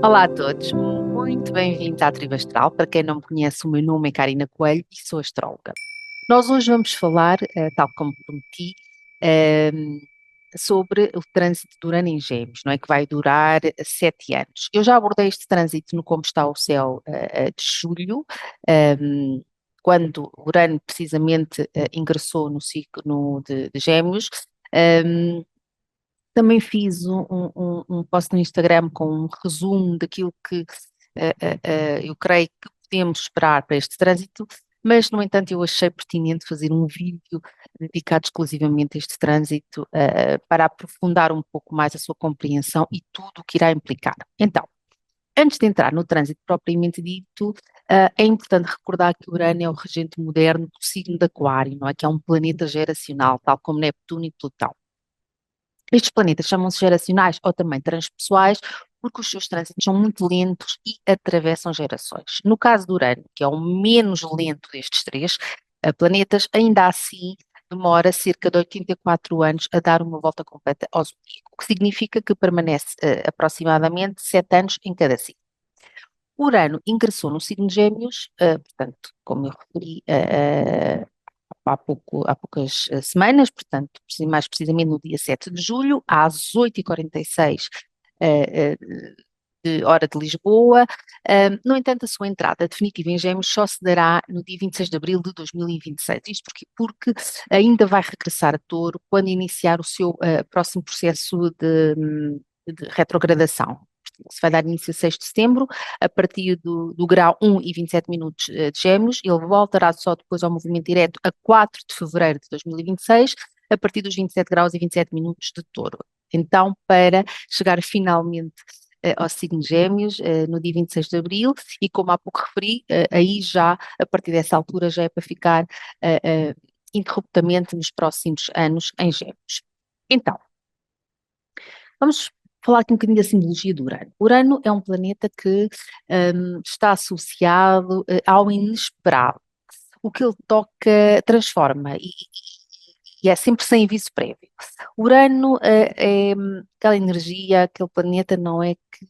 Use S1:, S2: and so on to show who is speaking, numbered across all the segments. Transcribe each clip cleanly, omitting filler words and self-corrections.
S1: Olá a todos, muito bem-vindos à Tribo Astral. Para quem não me conhece, o meu nome é Karina Coelho e sou astróloga. Nós hoje vamos falar, tal como prometi, ehm, sobre o trânsito de Urano em Gêmeos, não é? Que vai durar 7 anos. Eu já abordei este trânsito no Como Está o Céu de julho, ehm, quando Urano precisamente ingressou no ciclo de Gêmeos. Ehm, Também fiz um post no Instagram com um resumo daquilo que eu creio que podemos esperar para este trânsito, mas, no entanto, eu achei pertinente fazer um vídeo dedicado exclusivamente a este trânsito, para aprofundar um pouco mais a sua compreensão e tudo o que irá implicar. Então, antes de entrar no trânsito propriamente dito, é importante recordar que Urano é o regente moderno do signo de Aquário, não é? Que é um planeta geracional, tal como Neptuno e Plutão. Estes planetas chamam-se geracionais ou também transpessoais porque os seus trânsitos são muito lentos e atravessam gerações. No caso do Urano, que é o menos lento destes três planetas, ainda assim demora cerca de 84 anos a dar uma volta completa ao zodíaco, o que significa que permanece aproximadamente 7 anos em cada signo. Urano ingressou no signo de Gêmeos, portanto, como eu referi, há poucas semanas, portanto, mais precisamente no dia 7 de julho, às 8h46 eh, de hora de Lisboa. No entanto, a sua entrada definitiva em Gêmeos só se dará no dia 26 de abril de 2026. Isto porque ainda vai regressar a Touro quando iniciar o seu próximo processo de retrogradação. Se vai dar início a 6 de setembro, a partir do grau 1 e 27 minutos de Gêmeos. Ele voltará só depois ao movimento direto a 4 de fevereiro de 2026, a partir dos 27 graus e 27 minutos de Touro. Então, para chegar finalmente ao signo de Gêmeos, no dia 26 de abril, e como há pouco referi, aí já, a partir dessa altura, já é para ficar interruptamente nos próximos anos em Gêmeos. Então, vamos falar aqui um bocadinho da simbologia do Urano. Urano é um planeta que está associado ao inesperado. O que ele toca transforma e é sempre sem aviso prévio. Urano é aquela energia, aquele planeta, não é que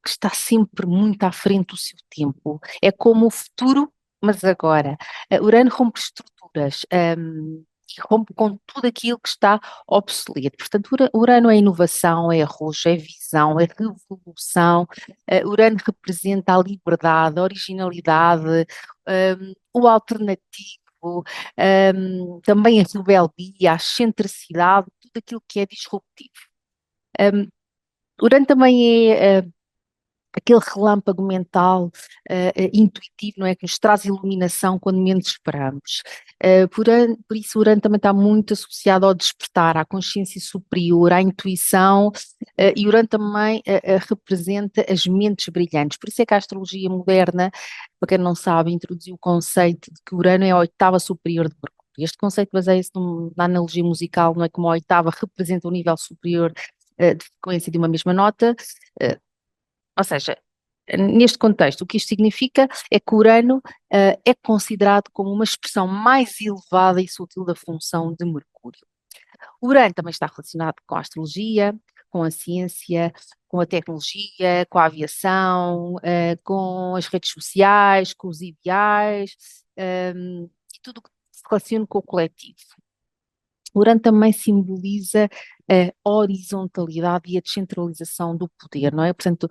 S1: está sempre muito à frente do seu tempo. É como o futuro, mas agora. Urano rompe estruturas, e rompe com tudo aquilo que está obsoleto. Portanto, Urano é inovação, é arrojo, é visão, é revolução. Urano representa a liberdade, a originalidade, o alternativo, também a rebeldia, a excentricidade, tudo aquilo que é disruptivo. Um, Urano também é aquele relâmpago mental intuitivo, não é? Que nos traz iluminação quando menos esperamos. Por isso, Urano também está muito associado ao despertar, à consciência superior, à intuição, e Urano também representa as mentes brilhantes. Por isso é que a astrologia moderna, para quem não sabe, introduziu o conceito de que Urano é a oitava superior de Mercúrio. Este conceito baseia-se na analogia musical, não é? Como a oitava representa o nível superior de frequência de uma mesma nota. Uh, ou seja, neste contexto, o que isto significa é que Urano é considerado como uma expressão mais elevada e sutil da função de Mercúrio. Urano também está relacionado com a astrologia, com a ciência, com a tecnologia, com a aviação, com as redes sociais, com os ideais, e tudo o que se relaciona com o coletivo. Urano também simboliza a horizontalidade e a descentralização do poder, não é? Portanto,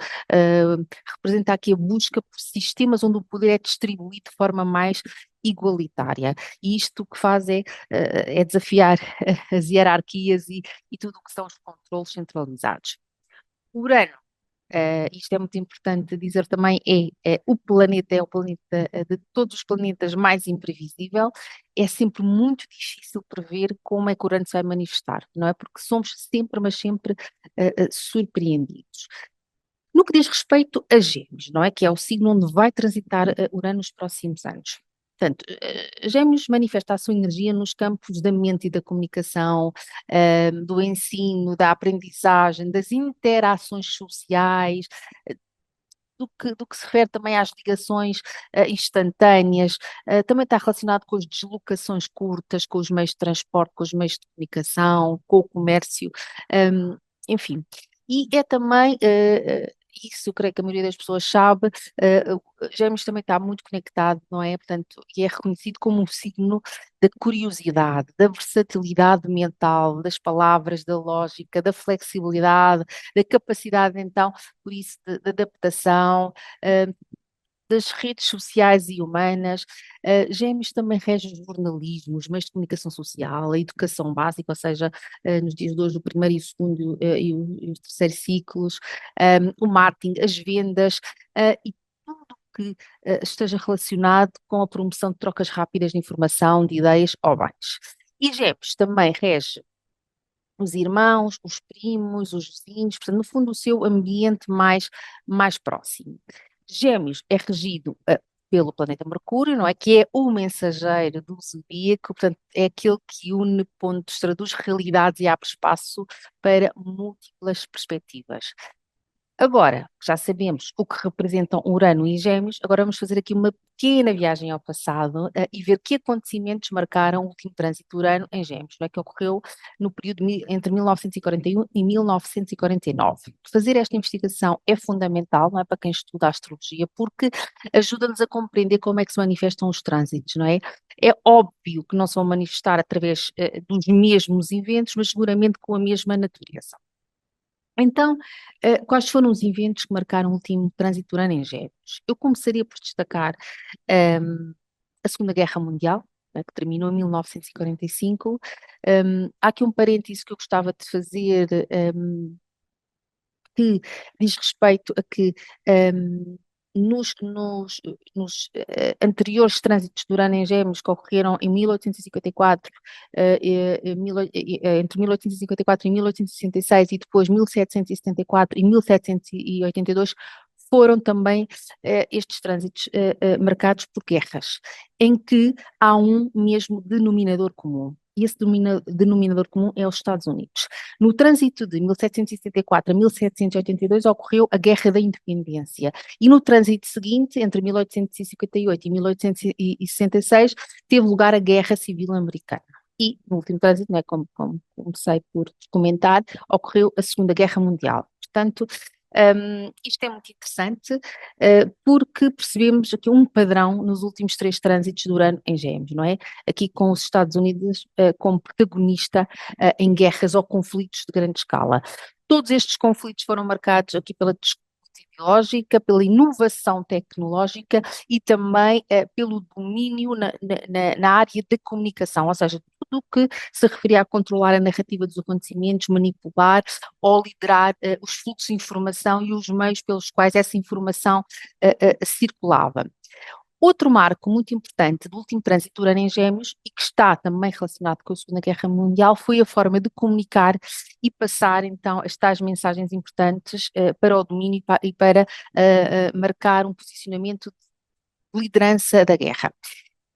S1: representa aqui a busca por sistemas onde o poder é distribuído de forma mais igualitária. E isto o que faz é desafiar as hierarquias e tudo o que são os controlos centralizados. Urano, isto é muito importante dizer também, é o planeta de todos os planetas mais imprevisível, é sempre muito difícil prever como é que o Urano se vai manifestar, não é? Porque somos sempre, mas sempre surpreendidos. No que diz respeito a Gêmeos, não é? Que é o signo onde vai transitar Urano nos próximos anos. Portanto, Gêmeos manifesta a sua energia nos campos da mente e da comunicação, do ensino, da aprendizagem, das interações sociais, do que se refere também às ligações instantâneas, também está relacionado com as deslocações curtas, com os meios de transporte, com os meios de comunicação, com o comércio, enfim. E é também isso eu creio que a maioria das pessoas sabe. Gêmeos também está muito conectado, não é? Portanto, e é reconhecido como um signo da curiosidade, da versatilidade mental, das palavras, da lógica, da flexibilidade, da capacidade, então, por isso, de adaptação, eh, das redes sociais e humanas. Gêmeos também rege o jornalismo, os meios de comunicação social, a educação básica, ou seja, nos dias de hoje, o primeiro e o segundo e o terceiro ciclos, o marketing, as vendas, e tudo que esteja relacionado com a promoção de trocas rápidas de informação, de ideias ou bens. E Gêmeos também rege os irmãos, os primos, os vizinhos, portanto, no fundo, o seu ambiente mais próximo. Gêmeos é regido pelo planeta Mercúrio, não é? Que é o mensageiro do zodíaco, portanto, é aquele que une pontos, traduz realidades e abre espaço para múltiplas perspectivas. Agora, já sabemos o que representam Urano e Gêmeos, agora vamos fazer aqui uma pequena viagem ao passado, e ver que acontecimentos marcaram o último trânsito de Urano em Gêmeos, não é? Que ocorreu no período entre 1941 e 1949. Fazer esta investigação é fundamental, não é, para quem estuda a astrologia, porque ajuda-nos a compreender como é que se manifestam os trânsitos, não é? É óbvio que não se vão manifestar através dos mesmos eventos, mas seguramente com a mesma natureza. Então, quais foram os eventos que marcaram o último trânsito do ano em Gêmeos? Eu começaria por destacar a Segunda Guerra Mundial, né, que terminou em 1945. Há aqui um parêntese que eu gostava de fazer, que diz respeito a que um, nos anteriores trânsitos do Urano em Gêmeos, que ocorreram em 1854, entre 1854 e 1866 e depois 1774 e 1782, foram também estes trânsitos marcados por guerras, em que há um mesmo denominador comum. E esse denominador comum é os Estados Unidos. No trânsito de 1774 a 1782 ocorreu a Guerra da Independência e no trânsito seguinte, entre 1858 e 1866, teve lugar a Guerra Civil Americana. E no último trânsito, né, como comecei por comentar, ocorreu a Segunda Guerra Mundial. Portanto, isto é muito interessante, porque percebemos aqui um padrão nos últimos três trânsitos do Urano em Gêmeos, não é? Aqui com os Estados Unidos como protagonista em guerras ou conflitos de grande escala. Todos estes conflitos foram marcados aqui pela disputa ideológica, pela inovação tecnológica e também pelo domínio na área da comunicação, ou seja, tudo o que se referia a controlar a narrativa dos acontecimentos, manipular ou liderar os fluxos de informação e os meios pelos quais essa informação circulava. Outro marco muito importante do último trânsito do Urano em Gêmeos e que está também relacionado com a Segunda Guerra Mundial foi a forma de comunicar e passar então as tais mensagens importantes para o domínio e para marcar um posicionamento de liderança da guerra.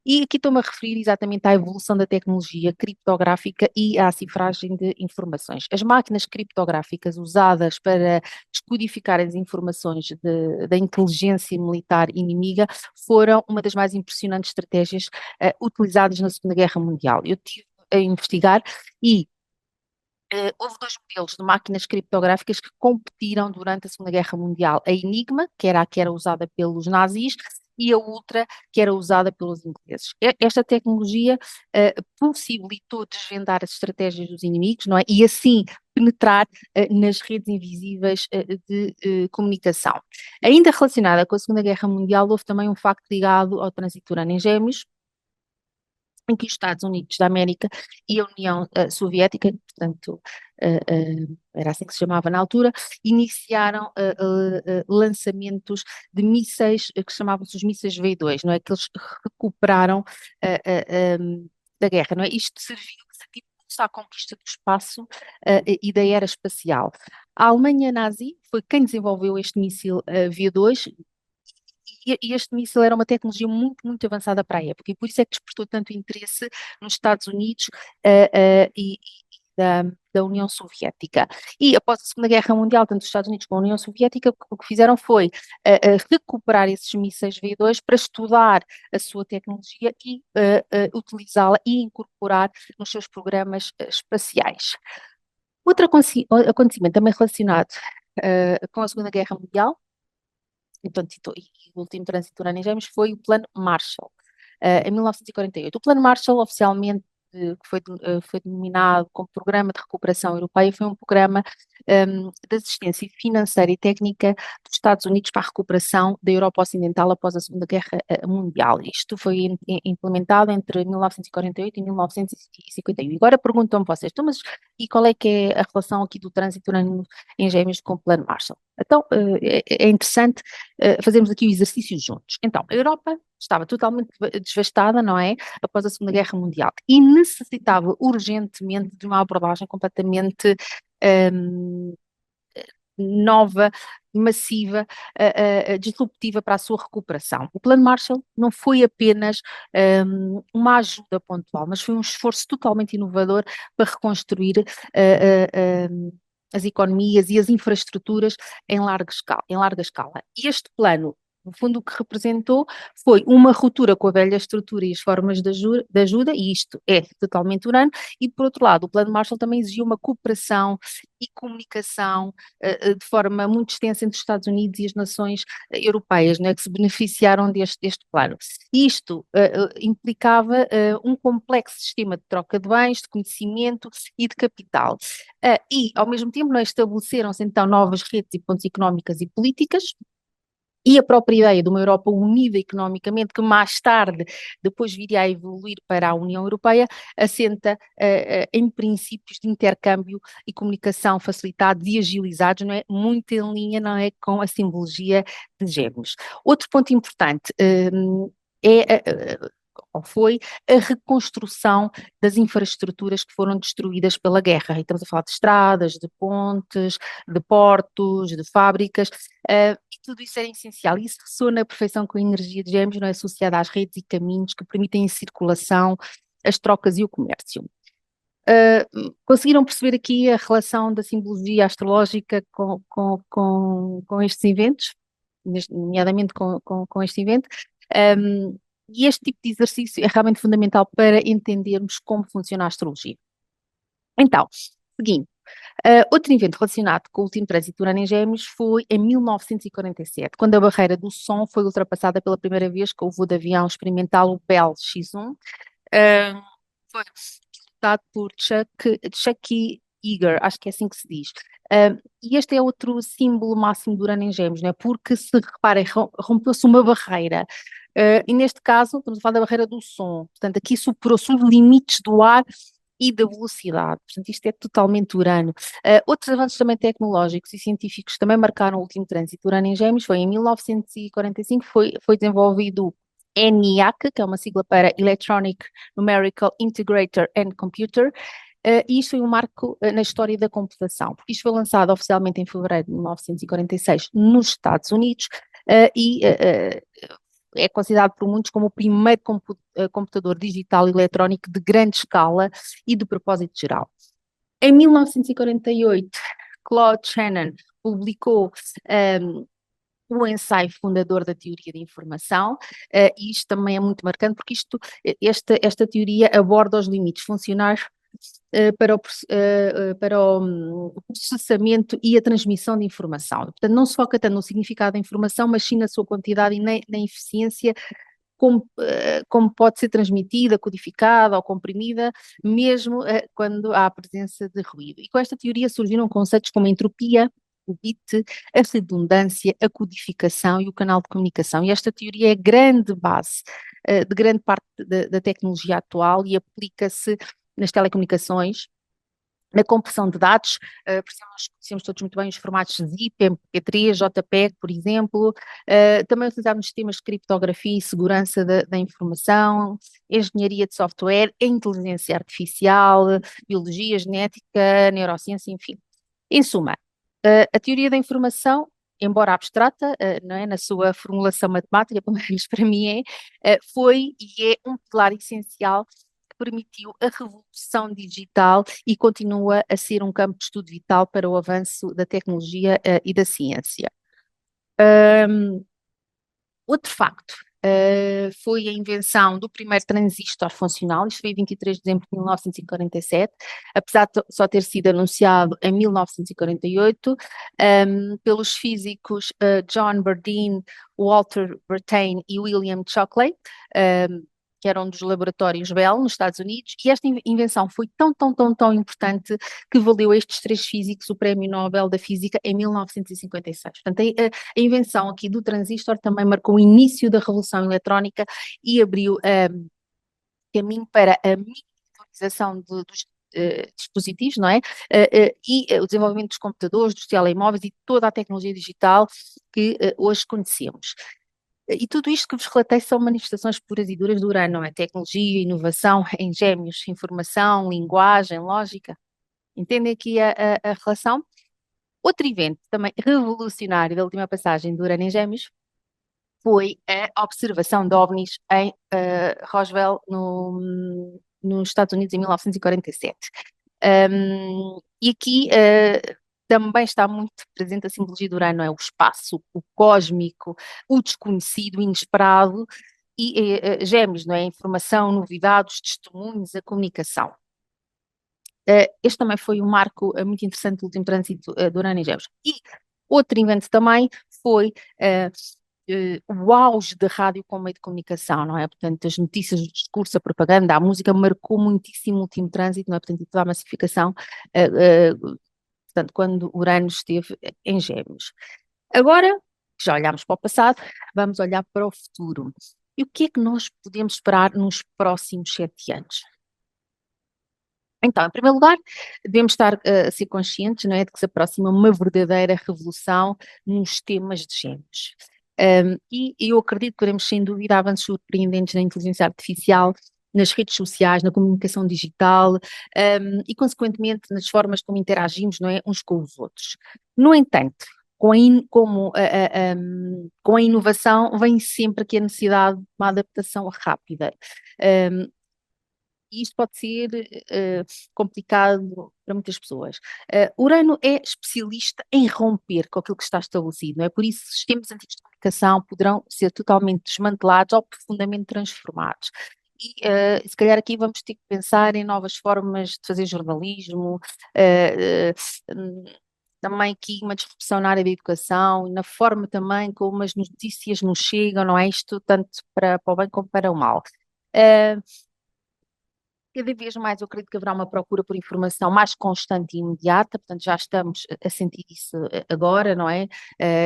S1: E aqui estou-me a referir exatamente à evolução da tecnologia criptográfica e à cifragem de informações. As máquinas criptográficas usadas para descodificar as informações da inteligência militar inimiga foram uma das mais impressionantes estratégias utilizadas na Segunda Guerra Mundial. Eu tive a investigar e houve dois modelos de máquinas criptográficas que competiram durante a Segunda Guerra Mundial. A Enigma, que era a que era usada pelos nazis, e a Ultra, que era usada pelos ingleses. Esta tecnologia possibilitou desvendar as estratégias dos inimigos, não é? E assim penetrar nas redes invisíveis de comunicação. Ainda relacionada com a Segunda Guerra Mundial, houve também um facto ligado ao trânsito Urano em Gêmeos, em que os Estados Unidos da América e a União Soviética, portanto, era assim que se chamava na altura, iniciaram lançamentos de mísseis que chamavam-se os mísseis V2, não é? Que eles recuperaram da guerra, não é? Isto serviu de impulso à conquista do espaço e da era espacial. A Alemanha nazi foi quem desenvolveu este míssil V2, e este míssil era uma tecnologia muito avançada para a época, e por isso é que despertou tanto interesse nos Estados Unidos e da União Soviética. E após a Segunda Guerra Mundial, tanto os Estados Unidos como a União Soviética, o que fizeram foi recuperar esses mísseis V2 para estudar a sua tecnologia e utilizá-la e incorporar nos seus programas espaciais. Outro acontecimento também relacionado com a Segunda Guerra Mundial, e, portanto, e o último trânsito de urânio em gêmeos foi o Plano Marshall, em 1948. O Plano Marshall, oficialmente, que foi denominado como Programa de Recuperação Europeia, foi um programa de assistência financeira e técnica dos Estados Unidos para a recuperação da Europa Ocidental após a Segunda Guerra Mundial. Isto foi implementado entre 1948 e 1951. E agora perguntam-me vocês, então, mas e qual é que é a relação aqui do trânsito urânio em gêmeos com o Plano Marshall? Então, é interessante fazermos aqui o exercício juntos. Então, a Europa estava totalmente devastada, não é? Após a Segunda Guerra Mundial e necessitava urgentemente de uma abordagem completamente hum, nova, massiva, disruptiva para a sua recuperação. O Plano Marshall não foi apenas uma ajuda pontual, mas foi um esforço totalmente inovador para reconstruir as economias e as infraestruturas em larga escala. E este plano, no fundo, o que representou foi uma ruptura com a velha estrutura e as formas de ajuda, e isto é totalmente urano, e por outro lado, o Plano Marshall também exigiu uma cooperação e comunicação de forma muito extensa entre os Estados Unidos e as nações europeias, né, que se beneficiaram deste plano. Isto implicava um complexo sistema de troca de bens, de conhecimento e de capital. E, ao mesmo tempo, estabeleceram-se então novas redes e pontes económicas e políticas, e a própria ideia de uma Europa unida economicamente, que mais tarde, depois viria a evoluir para a União Europeia, assenta em princípios de intercâmbio e comunicação facilitados e agilizados, não é? Muito em linha, não é, com a simbologia de gêmeos. Outro ponto importante é ou foi a reconstrução das infraestruturas que foram destruídas pela guerra. E estamos a falar de estradas, de pontes, de portos, de fábricas, e tudo isso era essencial. Isso ressoa na perfeição com a energia de gêmeos, não é, associada às redes e caminhos que permitem a circulação, as trocas e o comércio. Conseguiram perceber aqui a relação da simbologia astrológica com estes eventos, nomeadamente com este evento? E este tipo de exercício é realmente fundamental para entendermos como funciona a astrologia. Então, seguinte, outro evento relacionado com o último trânsito de Urano em Gêmeos foi em 1947, quando a barreira do som foi ultrapassada pela primeira vez com o voo de avião experimental, o Bell X-1. Foi pilotado por Chucky Yeager, acho que é assim que se diz. E este é outro símbolo máximo do Urano em Gêmeos, né? Porque se reparem, rompeu-se uma barreira. E neste caso, estamos a falar da barreira do som. Portanto, aqui superou-se os limites do ar e da velocidade. Portanto, isto é totalmente Urano. Outros avanços também tecnológicos e científicos também marcaram o último trânsito de Urano em Gêmeos. Foi em 1945, foi desenvolvido ENIAC, que é uma sigla para Electronic Numerical Integrator and Computer, e isto foi um marco na história da computação, porque isto foi lançado oficialmente em fevereiro de 1946 nos Estados Unidos, e é considerado por muitos como o primeiro computador digital eletrónico de grande escala e de propósito geral. Em 1948, Claude Shannon publicou o ensaio fundador da teoria da informação, e isto também é muito marcante, porque esta teoria aborda os limites funcionais para o processamento e a transmissão de informação. Portanto, não se foca tanto no significado da informação, mas sim na sua quantidade e na eficiência como pode ser transmitida, codificada ou comprimida, mesmo quando há a presença de ruído. E com esta teoria surgiram conceitos como a entropia, o bit, a redundância, a codificação e o canal de comunicação. E esta teoria é a grande base de grande parte da tecnologia atual e aplica-se nas telecomunicações, na compressão de dados, por exemplo, nós conhecemos todos muito bem os formatos ZIP, MP3, JPEG, por exemplo, também utilizado nos sistemas de criptografia e segurança da informação, engenharia de software, inteligência artificial, biologia, genética, neurociência, enfim. Em suma, a teoria da informação, embora abstrata, não é, na sua formulação matemática, pelo menos para mim foi e é um pilar essencial que permitiu a revolução digital e continua a ser um campo de estudo vital para o avanço da tecnologia e da ciência. Outro facto foi a invenção do primeiro transistor funcional, isto foi em 23 de dezembro de 1947, apesar de só ter sido anunciado em 1948, pelos físicos John Bardeen, Walter Brattain e William Shockley, que eram dos laboratórios Bell, nos Estados Unidos, e esta invenção foi tão, tão, tão, tão importante que valeu a estes três físicos o Prémio Nobel da Física em 1956. Portanto, a invenção aqui do transistor também marcou o início da revolução eletrónica e abriu caminho para a miniaturização dos dispositivos, não é? E o desenvolvimento dos computadores, dos telemóveis e toda a tecnologia digital que hoje conhecemos. E tudo isto que vos relatei são manifestações puras e duras do Urano, não é? Tecnologia, inovação em gêmeos, informação, linguagem, lógica. Entendem aqui a relação? Outro evento também revolucionário da última passagem do Urano em Gêmeos foi a observação de OVNIs em Roswell, nos Estados Unidos, em 1947. E aqui também está muito presente a simbologia do Urano, é o espaço, o cósmico, o desconhecido, o inesperado, e Gêmeos, não é? A informação, novidades, testemunhos, a comunicação. Este também foi um marco muito interessante do último trânsito do Urano em Gêmeos. E outro evento também foi o auge da rádio como meio de comunicação, não é? Portanto, as notícias, o discurso, a propaganda, a música marcou muitíssimo o último trânsito, não é? Portanto, e toda a massificação, portanto, quando Urano esteve em Gêmeos. Agora, que já olhámos para o passado, vamos olhar para o futuro. E o que é que nós podemos esperar nos próximos 7 anos? Então, em primeiro lugar, devemos estar a ser conscientes, não é, de que se aproxima uma verdadeira revolução nos temas de gêmeos. E eu acredito que teremos, sem dúvida, avanços surpreendentes na inteligência artificial, nas redes sociais, na comunicação digital, e, consequentemente, nas formas como interagimos, não é, uns com os outros. No entanto, com a inovação vem sempre aqui a necessidade de uma adaptação rápida. E isto pode ser complicado para muitas pessoas. Urano é especialista em romper com aquilo que está estabelecido, não é? Por isso, sistemas antigos de comunicação poderão ser totalmente desmantelados ou profundamente transformados. E se calhar aqui vamos ter que pensar em novas formas de fazer jornalismo, hum, também aqui uma disrupção na área da educação e na forma também como as notícias nos chegam, não é? Isto tanto para o bem como para o mal. Uh, Cada vez mais eu acredito que haverá uma procura por informação mais constante e imediata, portanto já estamos a sentir isso agora, não é?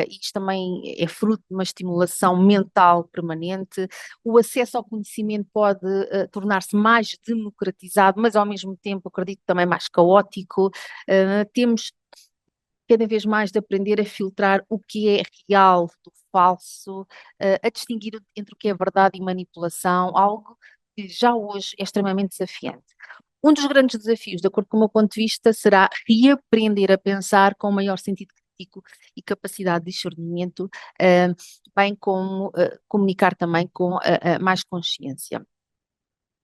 S1: Isto também é fruto de uma estimulação mental permanente. O acesso ao conhecimento pode tornar-se mais democratizado, mas ao mesmo tempo acredito também mais caótico. Temos cada vez mais de aprender a filtrar o que é real do falso, a distinguir entre o que é verdade e manipulação, algo que já hoje é extremamente desafiante. Um dos grandes desafios, de acordo com o meu ponto de vista, será reaprender a pensar com maior sentido crítico e capacidade de discernimento, bem como comunicar também com mais consciência.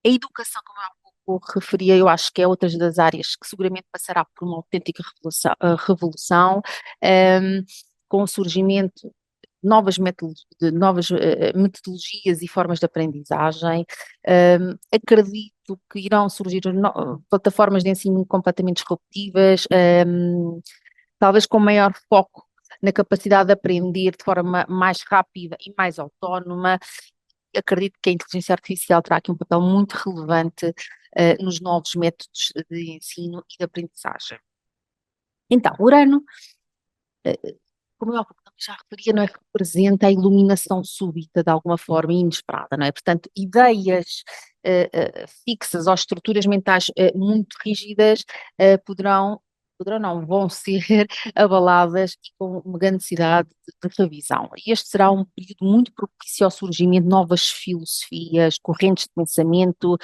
S1: A educação, como eu há pouco referia, eu acho que é outra das áreas que seguramente passará por uma autêntica revolução, com o surgimento de novas metodologias e formas de aprendizagem. Acredito que irão surgir plataformas de ensino completamente disruptivas, talvez com maior foco na capacidade de aprender de forma mais rápida e mais autónoma. Acredito que a inteligência artificial terá aqui um papel muito relevante nos novos métodos de ensino e de aprendizagem. Então, Urano, como eu há pouco também já referia, não é, representa a iluminação súbita de alguma forma e inesperada, não é? Portanto, ideias fixas ou estruturas mentais muito rígidas poderão não, vão ser abaladas e com uma grande necessidade de revisão. E este será um período muito propício ao surgimento de novas filosofias, correntes de pensamento,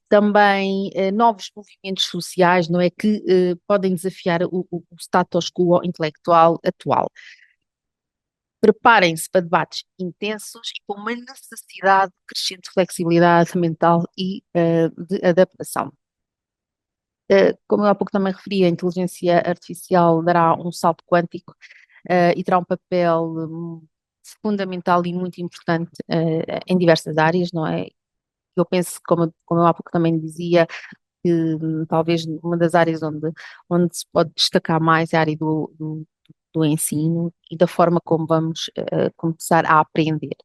S1: também novos movimentos sociais, não é, que podem desafiar o status quo intelectual atual. Preparem-se para debates intensos e com uma necessidade crescente de flexibilidade mental e de adaptação. Como eu há pouco também referi, a inteligência artificial dará um salto quântico e terá um papel fundamental e muito importante em diversas áreas, não é? Eu penso, como eu há pouco também dizia, que talvez uma das áreas onde se pode destacar mais é a área do ensino e da forma como vamos começar a aprender.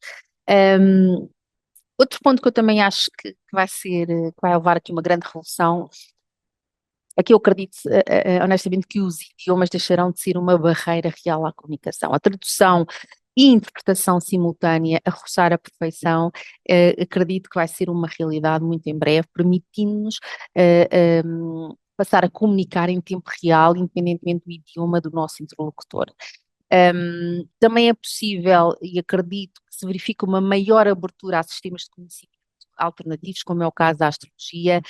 S1: Um, Outro ponto que eu também acho que vai ser, que vai levar aqui uma grande revolução, é que eu acredito, honestamente, que os idiomas deixarão de ser uma barreira real à comunicação. A tradução e interpretação simultânea a roçar a perfeição, acredito que vai ser uma realidade muito em breve, permitindo-nos passar a comunicar em tempo real, independentemente do idioma do nosso interlocutor. Também é possível, e acredito que se verifica uma maior abertura a sistemas de conhecimento alternativos, como é o caso da astrologia,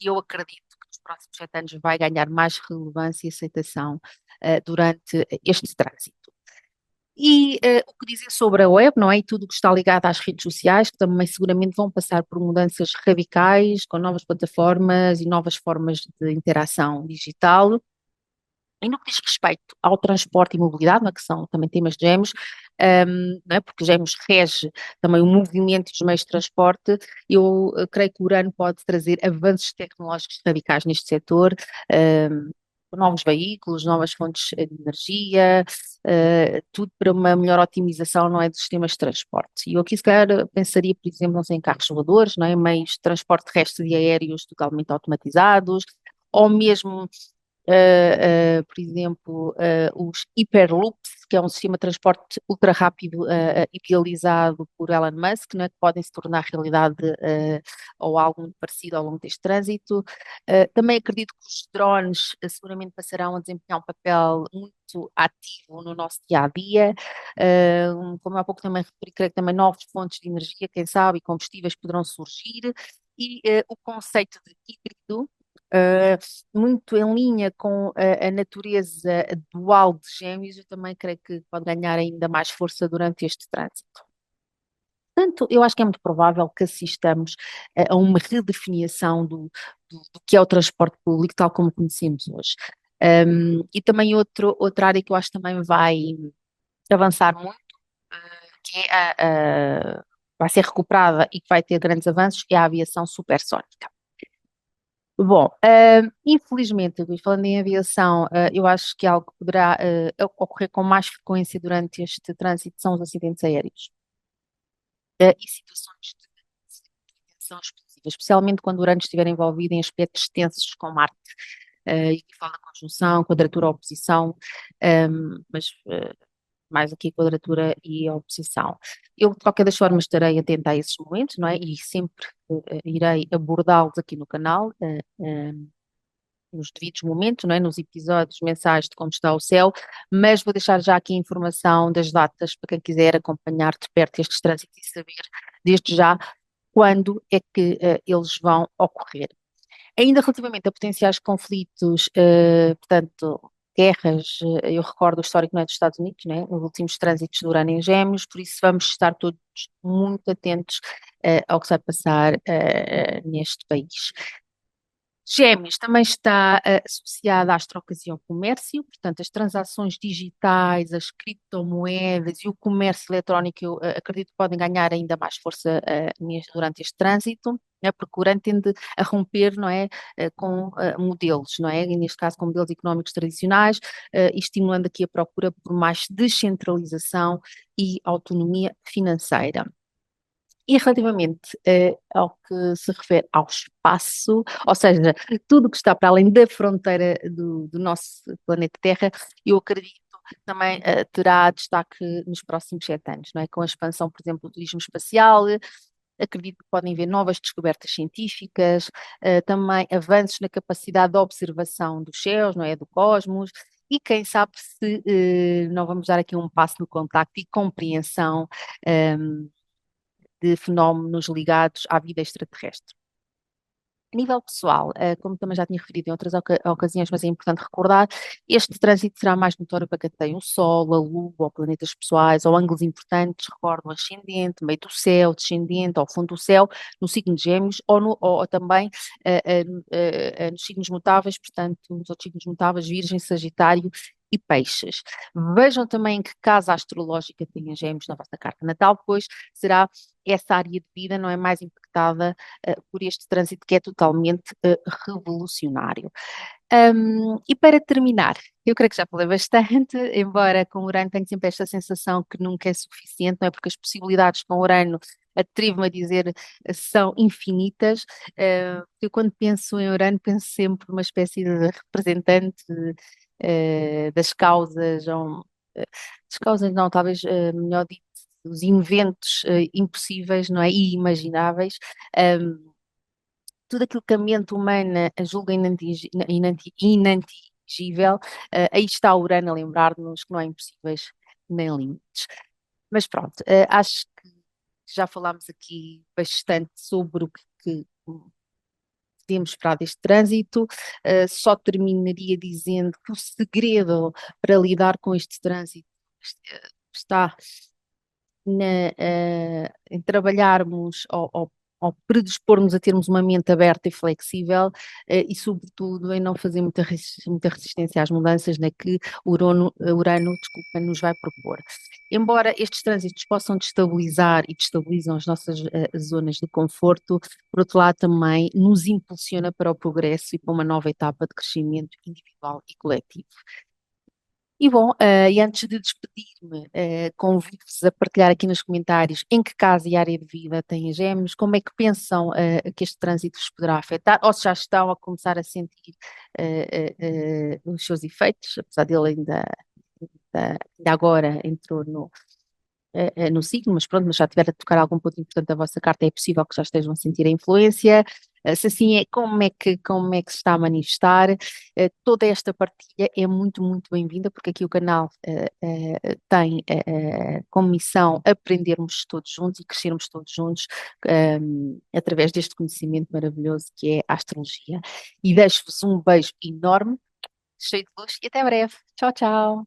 S1: e eu acredito que nos próximos 7 anos vai ganhar mais relevância e aceitação durante este trânsito. E o que dizer sobre a web, não é? E tudo o que está ligado às redes sociais, que também seguramente vão passar por mudanças radicais, com novas plataformas e novas formas de interação digital. E no que diz respeito ao transporte e mobilidade, não é, que são também temas gêmeos, não é, porque gêmeos rege também o movimento dos meios de transporte, eu creio que o Urano pode trazer avanços tecnológicos radicais neste setor, um, novos veículos, novas fontes de energia, tudo para uma melhor otimização, não é, dos sistemas de transporte. E eu aqui se calhar pensaria, por exemplo, não sei, em carros voadores, não é, meios de transporte terrestre e aéreos totalmente automatizados, ou mesmo por exemplo, os Hyperloops, que é um sistema de transporte ultra rápido idealizado por Elon Musk, né, que podem se tornar realidade ou algo muito parecido ao longo deste trânsito. Também acredito que os drones seguramente passarão a desempenhar um papel muito ativo no nosso dia a dia. Como há pouco também referi, creio que também novas fontes de energia, quem sabe, e combustíveis poderão surgir. E o conceito de híbrido, Uh, muito em linha com a natureza dual de Gêmeos, eu também creio que pode ganhar ainda mais força durante este trânsito. Portanto, eu acho que é muito provável que assistamos a uma redefinição do que é o transporte público, tal como conhecemos hoje. E também outra área que eu acho que também vai avançar muito, que é vai ser recuperada e que vai ter grandes avanços, é a aviação supersónica. Bom, infelizmente, Luís, falando em aviação, eu acho que algo que poderá ocorrer com mais frequência durante este trânsito são os acidentes aéreos, e situações de tensão explosiva, especialmente quando o Urano estiver envolvido em aspectos tensos com Marte, e que fala da conjunção, quadratura, oposição, mas mais aqui quadratura e oposição. Eu, de qualquer das formas, estarei atenta a esses momentos, não é? E sempre irei abordá-los aqui no canal, nos devidos momentos, não é? Nos episódios mensais de como está o céu, mas vou deixar já aqui a informação das datas para quem quiser acompanhar de perto estes trânsitos e saber desde já quando é que eles vão ocorrer. Ainda relativamente a potenciais conflitos, portanto, guerras, eu recordo o histórico, não é, dos Estados Unidos, né, nos últimos trânsitos do Urano em Gêmeos, por isso vamos estar todos muito atentos ao que se vai passar neste país. Gêmeos também está associada às trocas e ao comércio, portanto, as transações digitais, as criptomoedas e o comércio eletrónico, eu acredito que podem ganhar ainda mais força durante este trânsito, né, porque o Urano tende a romper, não é, com modelos, não é, e neste caso com modelos económicos tradicionais, e estimulando aqui a procura por mais descentralização e autonomia financeira. E relativamente ao que se refere ao espaço, ou seja, tudo que está para além da fronteira do nosso planeta Terra, eu acredito também terá destaque nos próximos 7 anos, não é? Com a expansão, por exemplo, do turismo espacial, acredito que podem haver novas descobertas científicas, também avanços na capacidade de observação dos céus, não é? Do cosmos, e quem sabe se não vamos dar aqui um passo no contacto e compreensão de fenómenos ligados à vida extraterrestre. A nível pessoal, como também já tinha referido em outras ocasiões, mas é importante recordar, este trânsito será mais notório para quem tem o Sol, a Lua, ou planetas pessoais, ou ângulos importantes, recordo o ascendente, meio do céu, descendente, ao fundo do céu, no signo de Gêmeos, ou também nos signos mutáveis, portanto, nos outros signos mutáveis, Virgem, Sagitário e Peixes. Vejam também que casa astrológica tem a Gêmeos na vossa carta natal, pois será essa área de vida não é mais impactada por este trânsito que é totalmente revolucionário. E para terminar, eu creio que já falei bastante, embora com Urano tenho sempre esta sensação que nunca é suficiente, não é? Porque as possibilidades com Urano, atrevo-me a dizer, são infinitas. Eu quando penso em Urano penso sempre numa espécie de representante das causas, das causas não, talvez melhor dito, dos inventos impossíveis, não é? E imagináveis. Tudo aquilo que a mente humana julga inatingível, aí está o Urano a lembrar-nos que não há impossíveis nem limites. Mas pronto, acho que já falámos aqui bastante sobre o que podemos esperar deste trânsito. Só terminaria dizendo que o segredo para lidar com este trânsito está em trabalharmos ou predispormos a termos uma mente aberta e flexível, e, sobretudo, em não fazer muita resistência às mudanças, né, que Urano, desculpa, nos vai propor. Embora estes trânsitos possam destabilizar e destabilizam as nossas zonas de conforto, por outro lado, também nos impulsiona para o progresso e para uma nova etapa de crescimento individual e coletivo. E bom, e antes de despedir-me, convido-vos a partilhar aqui nos comentários em que casa e área de vida têm as Gêmeos, como é que pensam que este trânsito vos poderá afetar, ou se já estão a começar a sentir os seus efeitos, apesar dele ainda agora entrou no signo, mas pronto, mas já tiver a tocar algum ponto importante da vossa carta, é possível que já estejam a sentir a influência. Se assim é, como é que se está a manifestar? Toda esta partilha é muito, muito bem-vinda, porque aqui o canal tem como missão aprendermos todos juntos e crescermos todos juntos através deste conhecimento maravilhoso que é a astrologia. E deixo-vos um beijo enorme, cheio de luz e até breve. Tchau, tchau.